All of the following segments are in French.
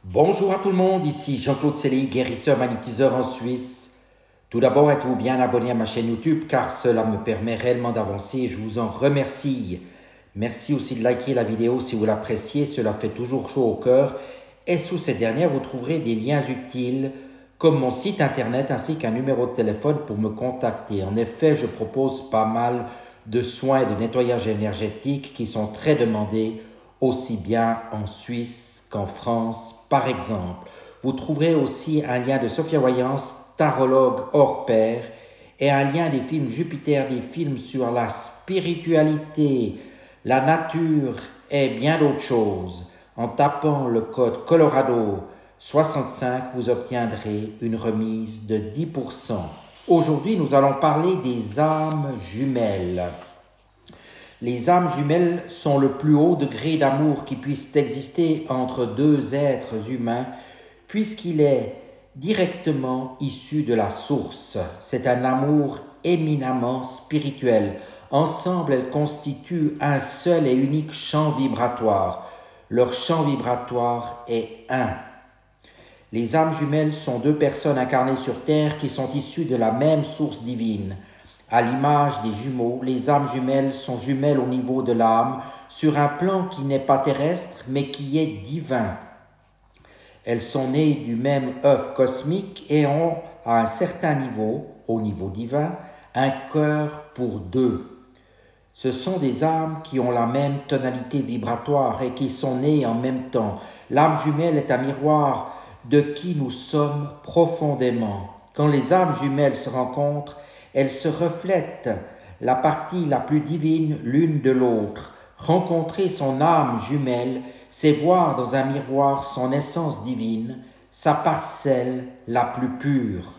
Bonjour à tout le monde, ici Jean-Claude Célie, guérisseur magnétiseur en Suisse. Tout d'abord, êtes-vous bien abonné à ma chaîne YouTube car cela me permet réellement d'avancer et je vous en remercie. Merci aussi de liker la vidéo si vous l'appréciez, cela fait toujours chaud au cœur. Et sous cette dernière, vous trouverez des liens utiles comme mon site internet ainsi qu'un numéro de téléphone pour me contacter. En effet, je propose pas mal de soins et de nettoyage énergétique qui sont très demandés aussi bien en Suisse qu'en France, par exemple. Vous trouverez aussi un lien de Sophia Voyance, tarologue hors pair, et un lien des films Jupiter, des films sur la spiritualité, la nature et bien d'autres choses. En tapant le code Colorado 65, vous obtiendrez une remise de 10%. Aujourd'hui, nous allons parler des âmes jumelles. Les âmes jumelles sont le plus haut degré d'amour qui puisse exister entre deux êtres humains, puisqu'il est directement issu de la source. C'est un amour éminemment spirituel. Ensemble, elles constituent un seul et unique champ vibratoire. Leur champ vibratoire est un. Les âmes jumelles sont deux personnes incarnées sur Terre qui sont issues de la même source divine. À l'image des jumeaux, les âmes jumelles sont jumelles au niveau de l'âme, sur un plan qui n'est pas terrestre, mais qui est divin. Elles sont nées du même œuf cosmique et ont, à un certain niveau, au niveau divin, un cœur pour deux. Ce sont des âmes qui ont la même tonalité vibratoire et qui sont nées en même temps. L'âme jumelle est un miroir de qui nous sommes profondément. Quand les âmes jumelles se rencontrent, elles se reflètent la partie la plus divine l'une de l'autre. Rencontrer son âme jumelle, c'est voir dans un miroir son essence divine, sa parcelle la plus pure.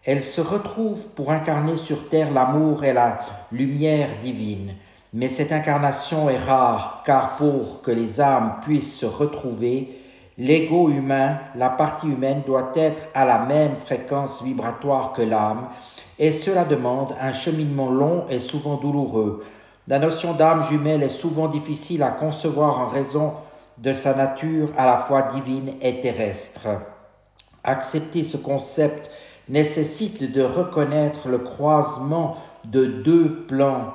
Elles se retrouvent pour incarner sur terre l'amour et la lumière divine. Mais cette incarnation est rare, car pour que les âmes puissent se retrouver, l'ego humain, la partie humaine, doit être à la même fréquence vibratoire que l'âme, et cela demande un cheminement long et souvent douloureux. La notion d'âme jumelle est souvent difficile à concevoir en raison de sa nature à la fois divine et terrestre. Accepter ce concept nécessite de reconnaître le croisement de deux plans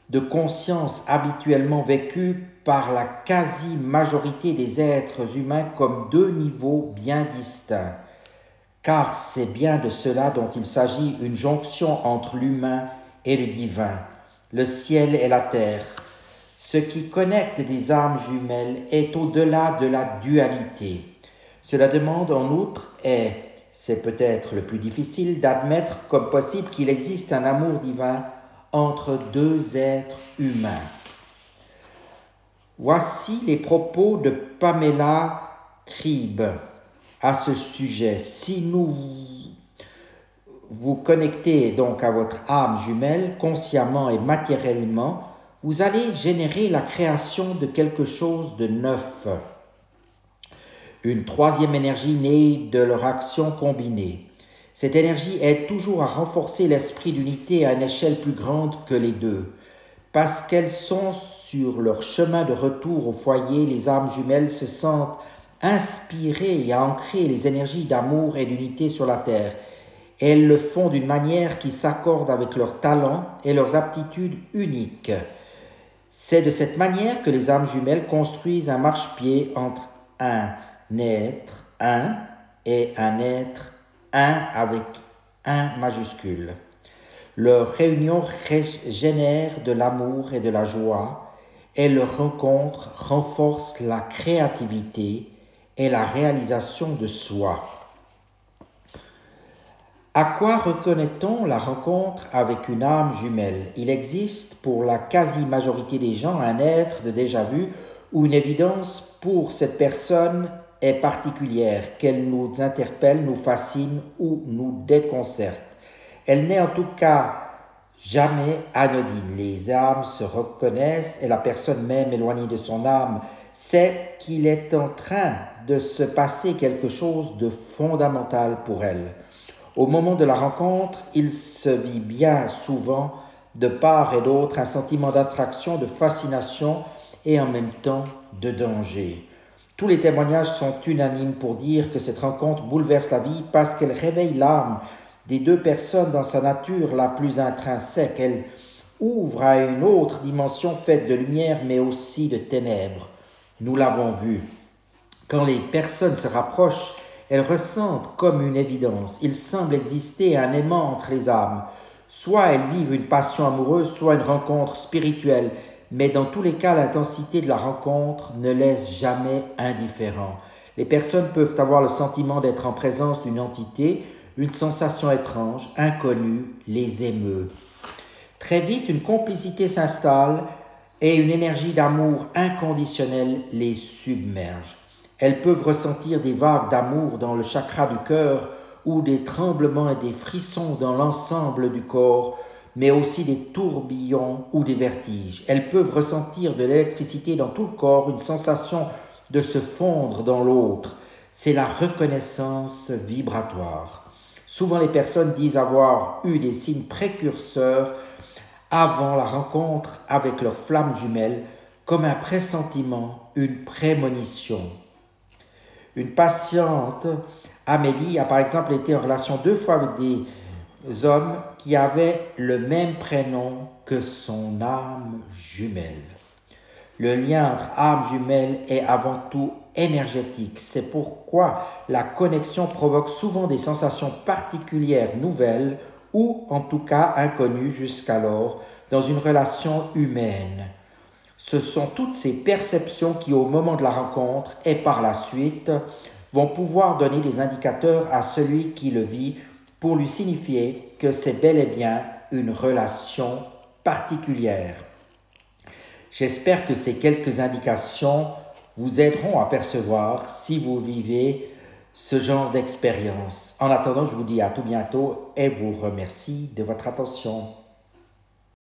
de conscience habituellement vécus par la quasi-majorité des êtres humains comme deux niveaux bien distincts. Car c'est bien de cela dont il s'agit, une jonction entre l'humain et le divin, le ciel et la terre. Ce qui connecte des âmes jumelles est au-delà de la dualité. Cela demande en outre, et c'est peut-être le plus difficile, d'admettre comme possible qu'il existe un amour divin entre deux êtres humains. Voici les propos de Pamela Tribe à ce sujet. Si nous vous connectez donc à votre âme jumelle, consciemment et matériellement, vous allez générer la création de quelque chose de neuf. Une troisième énergie née de leur action combinée. Cette énergie aide toujours à renforcer l'esprit d'unité à une échelle plus grande que les deux. Parce qu'elles sont sur leur chemin de retour au foyer, les âmes jumelles se sentent inspirées et à ancrer les énergies d'amour et d'unité sur la terre. Elles le font d'une manière qui s'accorde avec leurs talents et leurs aptitudes uniques. C'est de cette manière que les âmes jumelles construisent un marchepied entre un être un et un être un avec un majuscule. Leur réunion génère de l'amour et de la joie, et leur rencontre renforce la créativité et la réalisation de soi. À quoi reconnaît-on la rencontre avec une âme jumelle? Il existe pour la quasi-majorité des gens un être de déjà-vu ou une évidence pour cette personne est particulière, qu'elle nous interpelle, nous fascine ou nous déconcerte. Elle n'est en tout cas jamais anodine. Les âmes se reconnaissent et la personne même éloignée de son âme sait qu'il est en train de se passer quelque chose de fondamental pour elle. Au moment de la rencontre, il se vit bien souvent de part et d'autre un sentiment d'attraction, de fascination et en même temps de danger. Tous les témoignages sont unanimes pour dire que cette rencontre bouleverse la vie parce qu'elle réveille l'âme des deux personnes dans sa nature la plus intrinsèque. Elle ouvre à une autre dimension faite de lumière mais aussi de ténèbres. Nous l'avons vu. Quand les personnes se rapprochent, elles ressentent comme une évidence. Il semble exister un aimant entre les âmes. Soit elles vivent une passion amoureuse, soit une rencontre spirituelle. Mais dans tous les cas, l'intensité de la rencontre ne laisse jamais indifférent. Les personnes peuvent avoir le sentiment d'être en présence d'une entité, une sensation étrange, inconnue, les émeut. Très vite, une complicité s'installe et une énergie d'amour inconditionnel les submerge. Elles peuvent ressentir des vagues d'amour dans le chakra du cœur ou des tremblements et des frissons dans l'ensemble du corps, mais aussi des tourbillons ou des vertiges. Elles peuvent ressentir de l'électricité dans tout le corps, une sensation de se fondre dans l'autre. C'est la reconnaissance vibratoire. Souvent, les personnes disent avoir eu des signes précurseurs avant la rencontre avec leur flamme jumelle, comme un pressentiment, une prémonition. Une patiente, Amélie, a par exemple été en relation 2 fois avec des hommes qui avaient le même prénom que son âme jumelle. Le lien entre âme jumelle est avant tout énergétique. C'est pourquoi la connexion provoque souvent des sensations particulières nouvelles ou en tout cas inconnues jusqu'alors dans une relation humaine. Ce sont toutes ces perceptions qui, au moment de la rencontre et par la suite, vont pouvoir donner des indicateurs à celui qui le vit pour lui signifier que c'est bel et bien une relation particulière. J'espère que ces quelques indications vous aideront à percevoir si vous vivez ce genre d'expérience. En attendant, je vous dis à tout bientôt et vous remercie de votre attention.